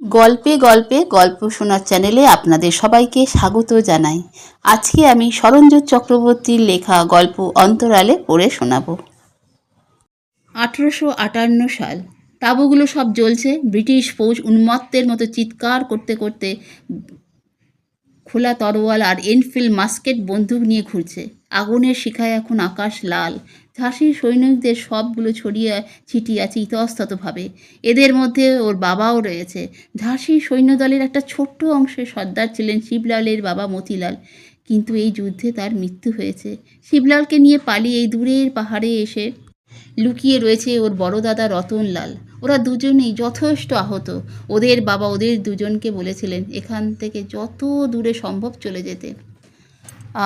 গল্পে গল্পে গল্প শোনার চ্যানেলে আপনাদের সবাইকে স্বাগত জানাই। আজকে আমি সরঞ্জিত চক্রবর্তীর লেখা গল্প অন্তরালে পড়ে শোনাব। 1858 সাল। তাঁবুগুলো সব জ্বলছে। ব্রিটিশ ফৌজ উন্মত্তের মতো চিৎকার করতে করতে খোলা তরোয়াল আর এনফিল্ড মাস্কেট বন্দুক নিয়ে ঘুরছে। আগুনের শিখায় এখন আকাশ লাল। ঝাঁসির সৈনিকদের সবগুলো ছড়িয়ে ছিটিয়ে আছে ইতস্ততভাবে। এদের মধ্যে ওর বাবাও রয়েছে। ঝাঁসির সৈন্যদলের একটা ছোট্ট অংশের সর্দার ছিলেন শিবলালের বাবা মতিলাল, কিন্তু এই যুদ্ধে তার মৃত্যু হয়েছে। শিবলালকে নিয়ে পালিয়ে এই দূরের পাহাড়ে এসে লুকিয়ে রয়েছে ওর বড় দাদা রতনলাল। ওরা দুজনেই যথেষ্ট আহত। ওদের বাবা ওদের দুজনকে বলেছিলেন এখান থেকে যত দূরে সম্ভব চলে যেতে।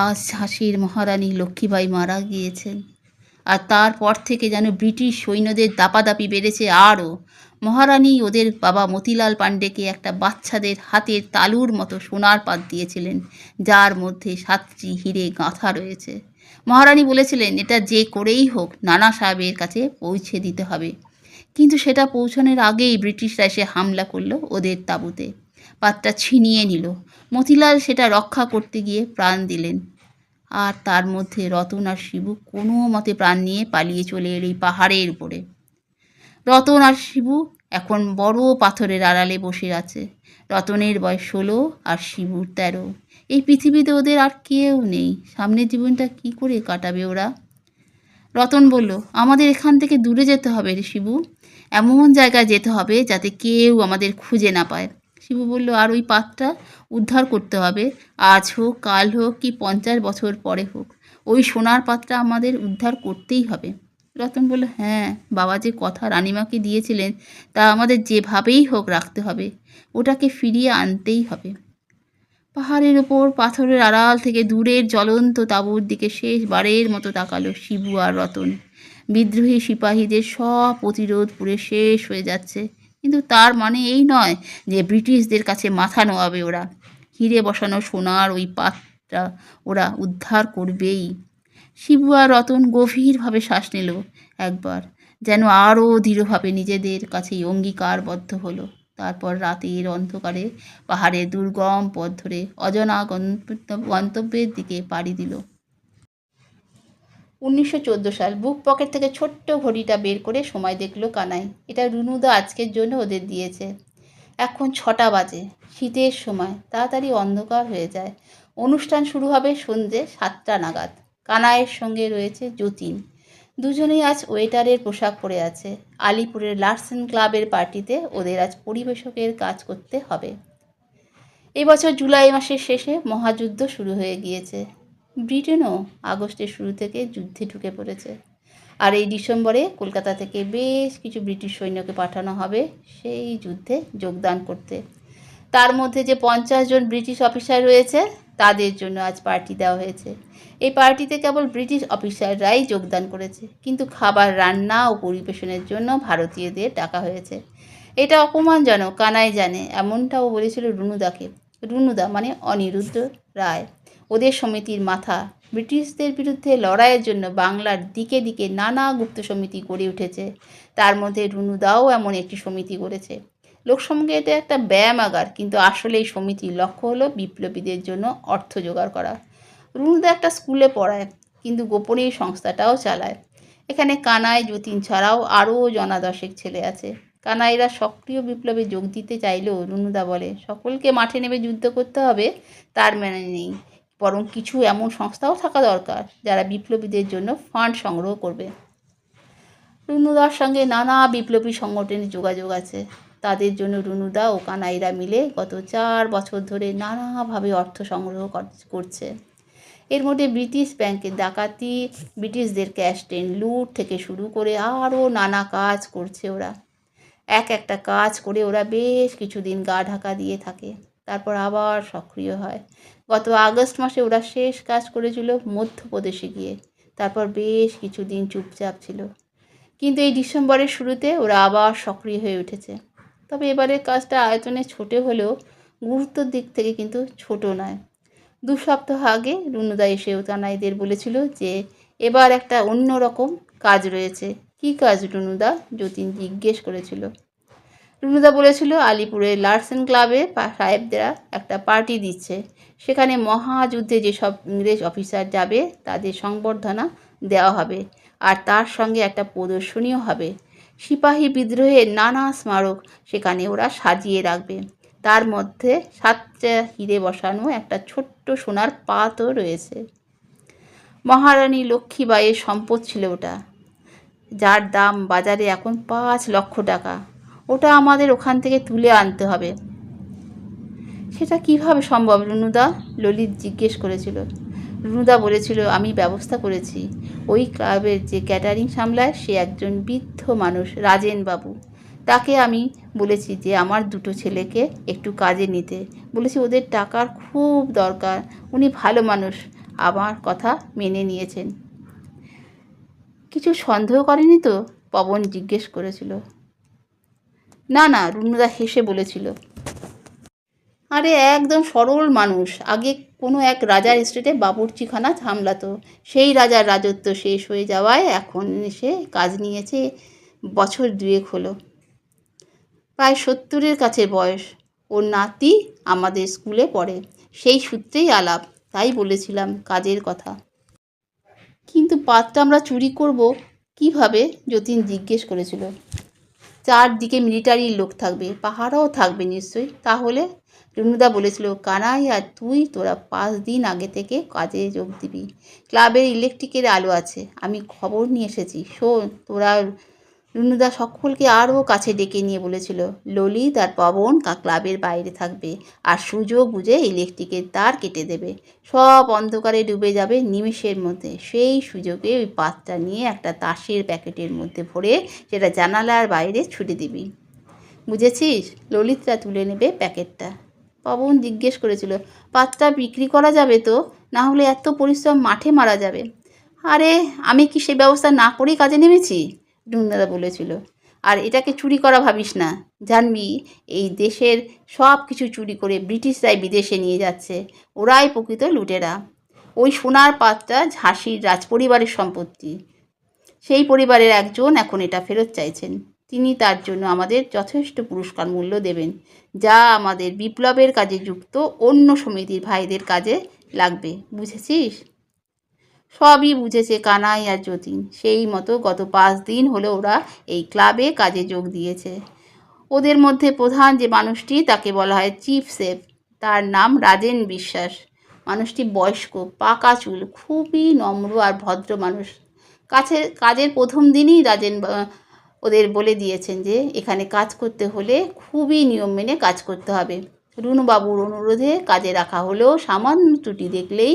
আজ ঝাঁসির মহারানী লক্ষ্মীবাই মারা গিয়েছেন, আর তারপর থেকে যেন ব্রিটিশ সৈন্যদের দাপাদাপি বেড়েছে আরও। মহারানী ওদের বাবা মতিলাল পাণ্ডেকে একটা বাচ্চাদের হাতের তালুর মতো সোনার পাত দিয়েছিলেন, যার মধ্যে 7টি হিরে গাঁথা রয়েছে। মহারানী বলেছিলেন এটা যে করেই হোক নানা সাহেবের কাছে পৌঁছে দিতে হবে, কিন্তু সেটা পৌঁছানোর আগেই ব্রিটিশরা এসে হামলা করলো ওদের তাঁবুতে। পাতটা ছিনিয়ে নিল। মতিলাল সেটা রক্ষা করতে গিয়ে প্রাণ দিলেন, আর তার মধ্যে রতন আর শিবু কোনো মতে প্রাণ নিয়ে পালিয়ে চলে এলো এই পাহাড়ের উপরে। রতন আর শিবু এখন বড় পাথরের আড়ালে বসে আছে। রতনের বয়স 16 আর শিবুর 13। এই পৃথিবীতে ওদের আর কেউ নেই। সামনের জীবনটা কি করে কাটাবে ওরা? রতন বলল, আমাদের এখান থেকে দূরে যেতে হবে রে শিবু। এমন জায়গায় যেতে হবে যাতে কেউ আমাদের খুঁজে না পায়। শিবু বলল, আর ওই পাতটা উদ্ধার করতে হবে। আজ হোক, কাল হোক, কি 50 বছর পরে হোক, ওই সোনার পাতটা আমাদের উদ্ধার করতেই হবে। রতন বলল, হ্যাঁ, বাবা যে কথা রানিমাকে দিয়েছিলেন তা আমাদের যেভাবেই হোক রাখতে হবে। ওটাকে ফিরিয়ে আনতেই হবে। পাহাড়ের ওপর পাথরের আড়াল থেকে দূরের জ্বলন্ত তাঁবুর দিকে শেষবারের মতো তাকালো শিবু আর রতন। বিদ্রোহী সিপাহীদের সব প্রতিরোধ পুরে শেষ হয়ে যাচ্ছে, কিন্তু তার মানে এই নয় যে ব্রিটিশদের কাছে মাথা নোয়াবে ওরা। হিরে বসানো সোনার ওই পাতটা ওরা উদ্ধার করবেই। শিবু আর রতন গভীরভাবে শ্বাস নিল একবার, যেন আরও দৃঢ়ভাবে নিজেদের কাছেই অঙ্গীকারবদ্ধ হলো। তারপর রাতের অন্ধকারে পাহাড়ের দুর্গম পথ ধরে অজানা গন্তব্যের দিকে পাড়ি দিল। 1914 সাল। বুক পকেট থেকে ছোট্ট ঘড়িটা বের করে সময় দেখলো কানাই। এটা রুনুদা আজকের জন্য ওদের দিয়েছে। এখন 6টা বাজে। শীতের সময়, তাড়াতাড়ি অন্ধকার হয়ে যায়। অনুষ্ঠান শুরু হবে সন্ধ্যে 7টা নাগাদ। কানাইয়ের সঙ্গে রয়েছে যতীন। দুজনেই আজ ওয়েটারের পোশাক পরে আছে। আলিপুরের লার্সেন ক্লাবের পার্টিতে ওদের আজ পরিবেশকের কাজ করতে হবে। এবছর জুলাই মাসের শেষে মহাযুদ্ধ শুরু হয়ে গিয়েছে। ব্রিটেনও আগস্টের শুরু থেকে যুদ্ধে ঢুকে পড়েছে। আর এই ডিসেম্বরে কলকাতা থেকে বেশ কিছু ব্রিটিশ সৈন্যকে পাঠানো হবে সেই যুদ্ধে যোগদান করতে। তার মধ্যে যে 50 জন ব্রিটিশ অফিসার রয়েছে তাদের জন্য আজ পার্টি দেওয়া হয়েছে। এই পার্টিতে কেবল ব্রিটিশ অফিসাররাই যোগদান করেছে, কিন্তু খাবার রান্না ও পরিবেশনের জন্য ভারতীয়দের ডাকা হয়েছে। এটা অপমানজনক, কানাই জানে। এমনটাও বলেছিল রুনুদাকে। রুনুদা মানে অনিরুদ্ধ রায়, ওদের সমিতির মাথা। ব্রিটিশদের বিরুদ্ধে লড়াইয়ের জন্য বাংলার দিকে দিকে নানা গুপ্ত সমিতি গড়ে উঠেছে। তার মধ্যে রুনুদাও এমন একটি সমিতি গড়েছে। লোকসঙ্গে এটা একটা ব্যায়ামাগার, কিন্তু আসলে এই সমিতির লক্ষ্য হলো বিপ্লবীদের জন্য অর্থ জোগাড় করা। রুনুদা একটা স্কুলে পড়ায়, কিন্তু গোপনে এই সংস্থাটাও চালায়। এখানে কানাই, যতীন ছাড়াও আরও জনা10 ছেলে আছে। কানাইরা সক্রিয় বিপ্লবে যোগ দিতে চাইলেও রুনুদা বলে সকলকে মাঠে নেমে যুদ্ধ করতে হবে তার মানে নেই, বরং কিছু এমন সংস্থাও থাকা দরকার যারা বিপ্লবীদের জন্য ফান্ড সংগ্রহ করবে। রুনুদার সঙ্গে নানা বিপ্লবী সংগঠনের যোগাযোগ আছে। তাদের জন্য রুনুদা ও কানাইরা মিলে গত 4 বছর ধরে নানাভাবে অর্থ সংগ্রহ করছে। এর মধ্যে ব্রিটিশ ব্যাংকের ডাকাতি, ব্রিটিশদের ক্যাশ ট্রেন লুট থেকে শুরু করে আরও নানা কাজ করছে ওরা। একটা কাজ করে ওরা বেশ কিছুদিন গা ঢাকা দিয়ে থাকে, তারপর আবার সক্রিয় হয়। গত আগস্ট মাসে ওরা শেষ কাজ করেছিল মধ্যপ্রদেশে গিয়ে, তারপর বেশ কিছুদিন চুপচাপ ছিল। কিন্তু এই ডিসেম্বরের শুরুতে ওরা আবার সক্রিয় হয়ে উঠেছে। তবে এবারের কাজটা আয়তনে ছোট হলেও গুরুত্বর দিক থেকে কিন্তু ছোট নয়। 2 সপ্তাহ আগে রুনুদা এসেও কানাইদের বলেছিল যে এবার একটা অন্য রকম কাজ রয়েছে। কী কাজ রুনুদা? যতীন জিজ্ঞেস করেছিল। রুনুদা বলেছিল আলিপুরের লার্সেন ক্লাবে সাহেবরা একটা পার্টি দিচ্ছে, সেখানে মহাযুদ্ধে যেসব ইংরেজ অফিসার যাবে তাদের সংবর্ধনা দেওয়া হবে, আর তার সঙ্গে একটা প্রদর্শনীও হবে। সিপাহী বিদ্রোহের নানা স্মারক সেখানে ওরা সাজিয়ে রাখবে। তার মধ্যে 7টা হিরে বসানো একটা ছোট্ট সোনার পাতও রয়েছে। মহারানী লক্ষ্মীবাইয়ের সম্পদ ছিল ওটা, যার দাম বাজারে এখন 5 লক্ষ টাকা। ওটা আমাদের ওখান থেকে তুলে আনতে হবে। সেটা কিভাবে সম্ভব রুনুদা? ললিত জিজ্ঞেস করেছিল। রুনুদা বলেছিল, আমি ব্যবস্থা করেছি। ওই ক্লাবের যে ক্যাটারিং সামলায় সে একজন বৃদ্ধ মানুষ, রাজেন বাবু। তাকে আমি বলেছি যে আমার 2টো ছেলেকে একটু কাজে নিতে। বলেছি ওদের টাকার খুব দরকার। উনি ভালো মানুষ, আমার কথা মেনে নিয়েছেন। কিছু সন্দেহ করেনি তো? পবন জিজ্ঞেস করেছিল। না না, রুনুদা হেসে বলেছিল, আরে একদম সরল মানুষ। আগে কোনো এক রাজার এস্টেটে বাবুর্চিখানা সামলাতো। সেই রাজার রাজত্ব শেষ হয়ে যাওয়ায় এখন এসে কাজ নিয়েছে। বছর 2 হলো। প্রায় 70-এর কাছে বয়স। ওর নাতি আমাদের স্কুলে পড়ে। সেই সূত্রেই আলাপ, তাই বলেছিলাম কাজের কথা। কিন্তু পাতটা আমরা চুরি করব কিভাবে? যতীন জিজ্ঞেস করেছিল। 4দিকে মিলিটারির লোক থাকবে, পাহারাও থাকবে নিশ্চয়ই। তাহলে? রুনুদা বলেছিল, কানাই আর তুই তোরা 5 দিন আগে থেকে কাজে যোগ দিবি। ক্লাবের ইলেকট্রিকের আলো আছে, আমি খবর নিয়ে এসেছি। শোন তোরা। রুনুদা সকলকে আরও কাছে ডেকে নিয়ে বলেছিল, ললিত আর পবন ক্লাবের বাইরে থাকবে, আর সুযোগ বুঝে ইলেকট্রিকের তার কেটে দেবে। সব অন্ধকারে ডুবে যাবে নিমেষের মধ্যে। সেই সুযোগে ওই পাতটা নিয়ে একটা তাসের প্যাকেটের মধ্যে ভরে সেটা জানালার বাইরে ছুটে দিবি। বুঝেছিস? ললিতরা তুলে নেবে প্যাকেটটা। পবন জিজ্ঞেস করেছিল, পাতটা বিক্রি করা যাবে তো? না হলে এত পরিশ্রম মাঠে মারা যাবে। আরে আমি কি সে ব্যবস্থা না করেই কাজে নেমেছি? রুনুদা বলেছিল। আর এটাকে চুরি করা ভাবিস না। জানবি এই দেশের সব কিছু চুরি করে ব্রিটিশরাই বিদেশে নিয়ে যাচ্ছে। ওরাই প্রকৃত লুটেরা। ওই সোনার পাতটা ঝাঁসির রাজপরিবারের সম্পত্তি। সেই পরিবারের একজন এখন এটা ফেরত চাইছেন। তিনি তার জন্য আমাদের যথেষ্ট পুরস্কার মূল্য দেবেন, যা আমাদের বিপ্লবের কাজে যুক্ত অন্য সমিতির ভাইদের কাজে লাগবে। বুঝেছিস? সবই বুঝেছে কানাই আর যতীন। সেই মতো গত 5 দিন হলো ওরা এই ক্লাবে কাজে যোগ দিয়েছে। ওদের মধ্যে প্রধান যে মানুষটি, তাকে বলা হয় চিফ শেফ। তার নাম রাজেন বিশ্বাস। মানুষটি বয়স্ক, পাকা চুল, খুবই নম্র আর ভদ্র মানুষ। কাজের প্রথম দিনই রাজেন ওদের বলে দিয়েছেন যে এখানে কাজ করতে হলে খুবই নিয়ম মেনে কাজ করতে হবে। রুনুবাবুর অনুরোধে কাজে রাখা হলেও সামান্য ত্রুটি দেখলেই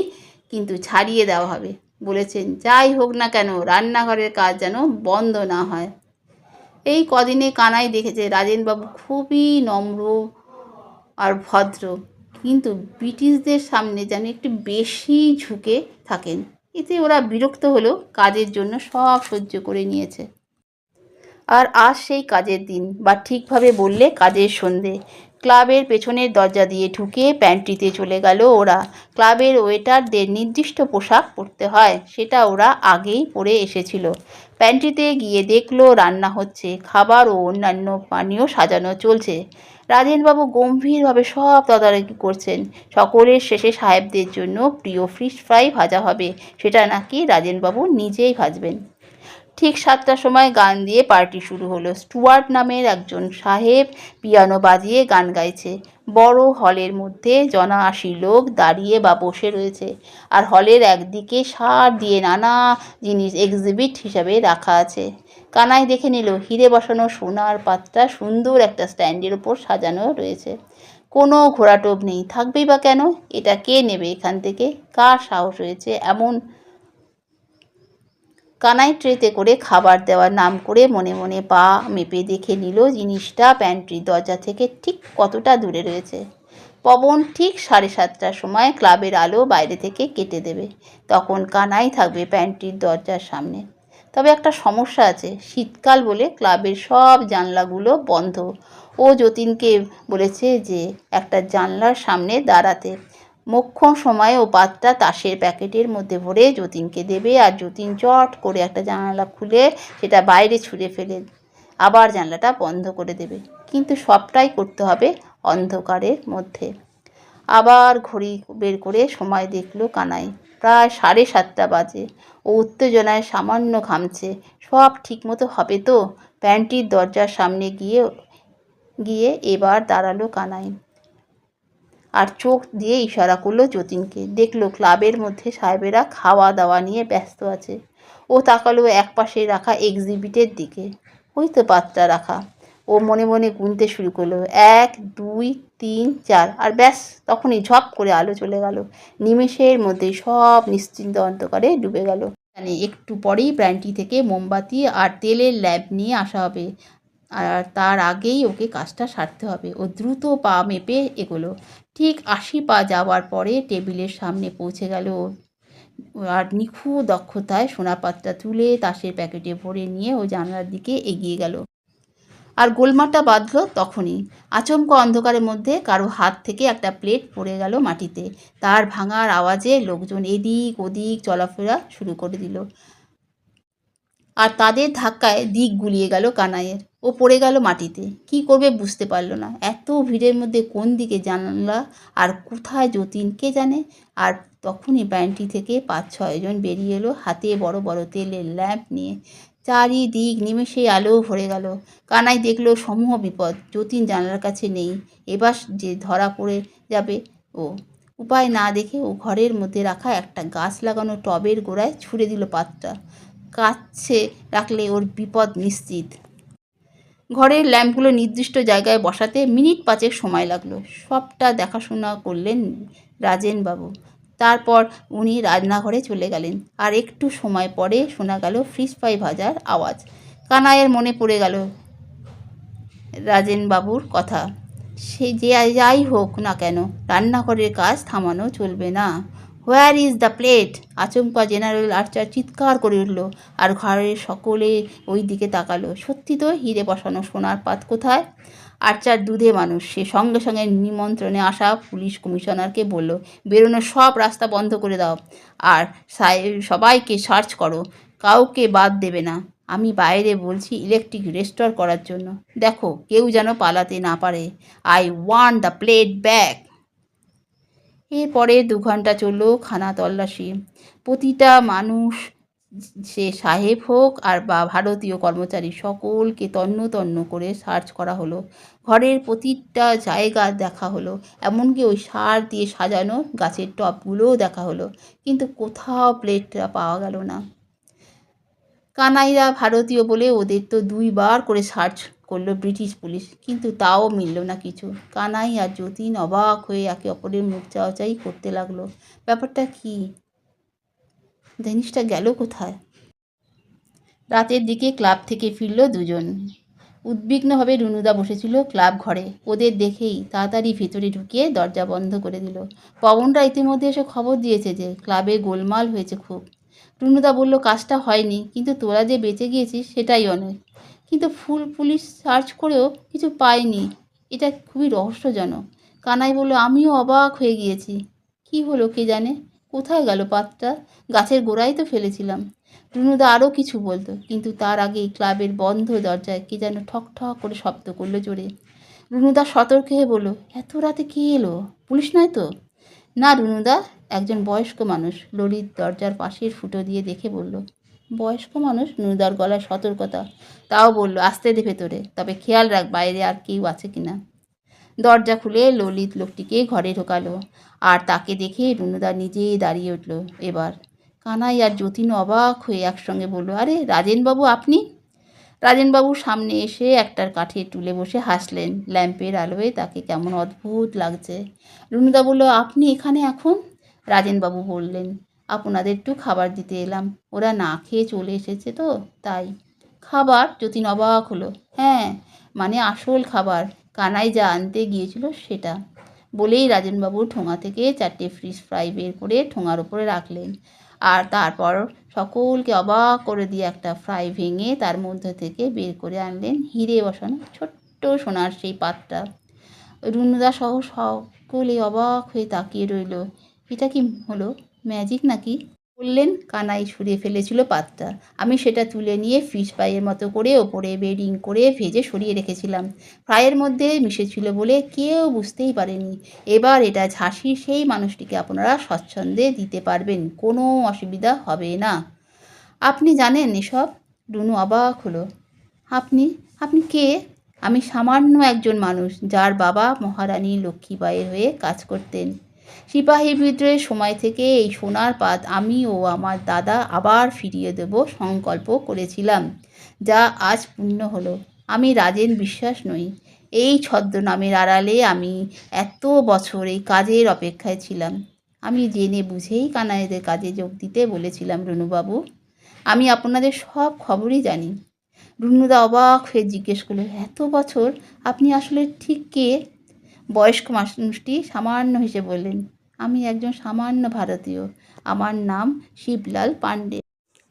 কিন্তু ছাড়িয়ে দেওয়া হবে। বলেছেন যাই হোক না কেন রান্নাঘরের কাজ যেন বন্ধ না হয়। এই কদিনে কানাই দেখেছে রাজেনবাবু খুবই নম্র আর ভদ্র, কিন্তু ব্রিটিশদের সামনে যেন একটু বেশি ঝুঁকে থাকেন। এতে ওরা বিরক্ত হলেও কাজের জন্য সব সহ্য করে নিয়েছে। আর আজ সেই কাজের দিন, বা ঠিকভাবে বললে কাজের সন্ধে। ক্লাবের পেছনের দরজা দিয়ে ঢুকে প্যান্ট্রিতে চলে গেল ওরা। ক্লাবের ওয়েটারদের নির্দিষ্ট পোশাক পরতে হয়, সেটা ওরা আগেই পরে এসেছিল। প্যান্ট্রিতে গিয়ে দেখলো রান্না হচ্ছে, খাবার ও অন্যান্য পানীয় সাজানো চলছে। রাজেনবাবু গম্ভীরভাবে সব তদারকি করছেন। সকলের শেষে সাহেবদের জন্য প্রিয় ফিশ ফ্রাই ভাজা হবে, সেটা নাকি রাজেনবাবু নিজেই ভাজবেন। ঠিক 7টার সময় গান দিয়ে পার্টি শুরু হলো। স্টুয়ার্ট নামের একজন সাহেব পিয়ানো বাজিয়ে গান গাইছে। বড় হলের মধ্যে 80 লোক দাঁড়িয়ে বা বসে রয়েছে, আর হলের একদিকে সার দিয়ে নানা জিনিস এক্সিবিট হিসাবে রাখা আছে। কানাই দেখে নিল হিরে বসানো সোনার পাত্রটা সুন্দর একটা স্ট্যান্ডের ওপর সাজানো রয়েছে। কোনো ঘোরাটোপ নেই, থাকবেই বা কেন? এটা কে নেবে এখান থেকে? কার সাহস হয়েছে এমন? কানাই ট্রেতে করে খাবার দেওয়ার নাম করে মনে মনে পা মেপে দেখে নিল জিনিসটা প্যান্ট্রির দরজা থেকে ঠিক কতটা দূরে রয়েছে। পবন ঠিক 7:30টার সময় ক্লাবের আলো বাইরে থেকে কেটে দেবে। তখন কানাই থাকবে প্যান্ট্রির দরজার সামনে। তবে একটা সমস্যা আছে, শীতকাল বলে ক্লাবের সব জানলাগুলো বন্ধ। ও যতীনকে বলেছে যে একটা জানলার সামনে দাঁড়াতে। মোক্ষম সময়ে ও পাতটা তাসের প্যাকেটের মধ্যে ভরে যতীনকে দেবে, আর যতীন চট করে একটা জানালা খুলে সেটা বাইরে ছুঁড়ে ফেলে আবার জানলাটা বন্ধ করে দেবে, কিন্তু সবটাই করতে হবে অন্ধকারের মধ্যে। আবার ঘড়ি বের করে সময় দেখলো কানাই। প্রায় 7:30 বাজে। ও উত্তেজনায় সামান্য ঘামছে। সব ঠিকমতো হবে তো? প্যান্ট্রির দরজার সামনে গিয়ে গিয়ে এবার দাঁড়ালো কানাই, আর চোখ দিয়ে ইশারা করলো যতীনকে। দেখলো ক্লাবের মধ্যে সাহেবেরা খাওয়া দাওয়া নিয়ে ব্যস্ত আছে। ও তাকালো একপাশে রাখা এক্সিবিটের দিকে। ওই তো পাত্রা রাখা। ও মনে মনে গুনতে শুরু করলো, 1 2 3 4, আর ব্যাস তখনই ঝপ করে আলো চলে গেল। নিমেষের মধ্যেই সব নিশ্চিন্ত অন্ধকারে ডুবে গেল। একটু পরেই প্যান্ট্রি থেকে মোমবাতি আর তেলের ল্যাম্প নিয়ে আসা হবে, আর তার আগেই ওকে কাজটা সারতে হবে। ও দ্রুত পা মেপে এগোলো। ঠিক 80 পা যাওয়ার পরে টেবিলের সামনে পৌঁছে গেল। আর নিখুঁত দক্ষতায় সোনাপাতটা তুলে তাসের প্যাকেটে ভরে নিয়ে ও জানালার দিকে এগিয়ে গেল। আর গোলমালটা বাঁধল তখনই। আচমকা অন্ধকারের মধ্যে কারো হাত থেকে একটা প্লেট পড়ে গেল মাটিতে। তার ভাঙার আওয়াজে লোকজন এদিক ওদিক চলাফেরা শুরু করে দিল, আর তাদের ধাক্কায় দিক গুলিয়ে গেল কানাইয়ের। ও পড়ে গেল মাটিতে। কি করবে বুঝতে পারল না। এত ভিড়ের মধ্যে কোন দিকে জানলা আর কোথায় যতীন কে জানে। আর তখনই প্যান্ট্রি থেকে 5-6 জন বেরিয়ে এলো, হাতে বড় বড় তেলের ল্যাম্প নিয়ে। চারিদিক নিমেষেই আলো ভরে গেল। কানাই দেখলো সমূহ বিপদ। যতীন জানলার কাছে নেই। এবার যে ধরা পড়ে যাবে ও। উপায় না দেখে ও ঘরের মধ্যে রাখা একটা গাছ লাগানো টবের গোড়ায় ছুঁড়ে দিল পাতটা। কাছে রাখলে ওর বিপদ নিশ্চিত। ঘরের ল্যাম্পগুলো নির্দিষ্ট জায়গায় বসাতে মিনিট 5 সময় লাগলো। সবটা দেখাশোনা করলেন রাজেনবাবু। তারপর উনি রান্নাঘরে চলে গেলেন। আর একটু সময় পরে শোনা গেল ফ্রিজ ফ্রাই ভাজার আওয়াজ। কানাইয়ের মনে পড়ে গেল রাজেনবাবুর কথা। সে যে যাই হোক না কেন, রান্নাঘরের কাজ থামানো চলবে না। Where is the plate? আচমকা জেনারেল আর্চার চিৎকার করে উঠল, আর ঘরের সকলে ওই দিকে তাকালো। সত্যি তো, হিরে বসানো সোনার পাত কোথায়? আর্চার দুধে মানুষ। সে সঙ্গে সঙ্গে নিমন্ত্রণে আসা পুলিশ কমিশনারকে বলল, বেরোনোর সব রাস্তা বন্ধ করে দাও, আর সবাইকে সার্চ করো, কাউকে বাদ দেবে না। আমি বাইরে বলছি ইলেকট্রিক রেস্টোর করার জন্য। দেখো কেউ যেন পালাতে না পারে। I want the plate back. এরপরে 2 ঘন্টা চলল খানা তল্লাশি। প্রতিটা মানুষ, সে সাহেব হোক আর বা ভারতীয় কর্মচারী, সকলকে তন্ন তন্ন করে সার্চ করা হলো। ঘরের প্রতিটা জায়গা দেখা হলো, এমনকি ওই সার দিয়ে সাজানো গাছের টবগুলোও দেখা হলো, কিন্তু কোথাও প্লেটটা পাওয়া গেল না। কানাইরা ভারতীয় বলে ওদের তো 2 বার করে সার্চ করলো ব্রিটিশ পুলিশ, কিন্তু তাও মিলল না কিছু। কানাই আর যতীন অবাক হয়ে একে অপরের মুখ চাওয়াচাই করতে লাগলো। ব্যাপারটা কি? জিনিসটা গেল কোথায়? রাতের দিকে ক্লাব থেকে ফিরল 2 জন। উদ্বিগ্নভাবে রুনুদা বসেছিল ক্লাব ঘরে। ওদের দেখেই তাড়াতাড়ি ভেতরে ঢুকিয়ে দরজা বন্ধ করে দিল। পবনরা ইতিমধ্যে এসে খবর দিয়েছে যে ক্লাবে গোলমাল হয়েছে খুব। রুনুদা বলল, কাজটা হয়নি, কিন্তু তোরা যে বেঁচে গিয়েছিস সেটাই অনেক। কিন্তু পুলিশ সার্চ করেও কিছু পায়নি। এটা খুবই রহস্যজনক। কানাই বলল, আমিও অবাক হয়ে গিয়েছি। কি হলো কে জানে? কোথায় গেল পাতটা? গাছের গোড়ায় তো ফেলেছিলাম। রুনুদা আরও কিছু বলতো, কিন্তু তার আগেই ক্লাবের বন্ধ দরজায় কে যেন ঠক ঠক করে শব্দ করলো জোরে। রুনুদা সতর্ক হয়ে বলল, এত রাতে কে এলো? পুলিশ নয় তো? না রুনুদা, একজন বয়স্ক মানুষ। ললিত দরজার পাশের ফুটো দিয়ে দেখে বলল। বয়স্ক মানুষ? রুনুদার গলায় সতর্কতা। তাও বলল, আসতে দে ভেতরে, তবে খেয়াল রাখ বাইরে আর কেউ আছে কিনা। দরজা খুলে ললিত লোকটিকে ঘরে ঢোকালো, আর তাকে দেখে রুনুদা নিজেই দাঁড়িয়ে উঠল। এবার কানাই আর যতীন অবাক হয়ে একসঙ্গে বলল, আরে রাজেনবাবু আপনি? রাজেনবাবু সামনে এসে একটার কাঠের টুলে বসে হাসলেন। ল্যাম্পের আলোয় তাকে কেমন অদ্ভুত লাগছে। রুনুদা বলল, আপনি এখানে এখন? রাজেনবাবু বললেন, আপনাদের একটু খাবার দিতে এলাম। ওরা না খেয়ে চলে এসেছে তো তাই। খাবার? যতীন অবাক হলো। হ্যাঁ, মানে আসল খাবার, কানাই যা আনতে গিয়েছিল সেটা। বলেই রাজেনবাবু ঠোঙা থেকে 4টে ফিশ ফ্রাই বের করে ঠোঙার উপরে রাখলেন, আর তারপর সকলকে অবাক করে দিয়ে একটা ফ্রাই ভেঙে তার মধ্যে থেকে বের করে আনলেন হিরে বসানো ছোট্ট সোনার সেই পাতটা। রুনুদা সহ সকলে অবাক হয়ে তাকিয়ে রইল। এটা কি হলো? ম্যাজিক নাকি? বললেন, কানাই ছুঁড়ে ফেলেছিল পাতটা। আমি সেটা তুলে নিয়ে ফিশ ফ্রাইয়ের মতো করে ওপরে বেডিং করে ভেজে সরিয়ে রেখেছিলাম। ফ্রাইয়ের মধ্যে মিশেছিল বলে কেউ বুঝতেই পারেনি। এবার এটা ঝাঁসির সেই মানুষটিকে আপনারা স্বচ্ছন্দে দিতে পারবেন, কোনো অসুবিধা হবে না। আপনি জানেন এসব? রুনু অবাক হলো। আপনি আপনি কে? আমি সামান্য একজন মানুষ যার বাবা মহারানী লক্ষ্মীবাঈয়ের হয়ে কাজ করতেন। সিপাহী বিদ্রোহের সময় থেকে এই সোনার পাত আমি ও আমার দাদা আবার ফিরিয়ে দেব সংকল্প করেছিলাম, যা আজ পূর্ণ হলো। আমি রাজেন বিশ্বাস নই। এই ছদ্মনামের আড়ালে আমি এত বছর এই কাজের অপেক্ষায় ছিলাম। আমি জেনে বুঝেই কানাইদের কাজে যোগ দিতে বলেছিলাম রুনুবাবু। আমি আপনাদের সব খবরই জানি। রুনুদা অবাক হয়ে জিজ্ঞেস করলো, এত বছর? আপনি আসলে ঠিক কে? বয়স্ক মানুষটি সামান্য হেসে বললেন, আমি একজন সামান্য ভারতীয়। আমার নাম শিবলাল পান্ডে।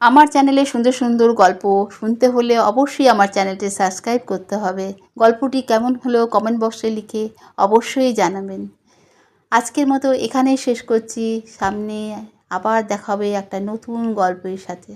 আমার চ্যানেলে সুন্দর সুন্দর গল্প শুনতে হলে অবশ্যই আমার চ্যানেলটি সাবস্ক্রাইব করতে হবে। গল্পটি কেমন হলো কমেন্ট বক্সে লিখে অবশ্যই জানাবেন। আজকের মতো এখানেই শেষ করছি। সামনে আবার দেখা হবে একটা নতুন গল্পের সাথে।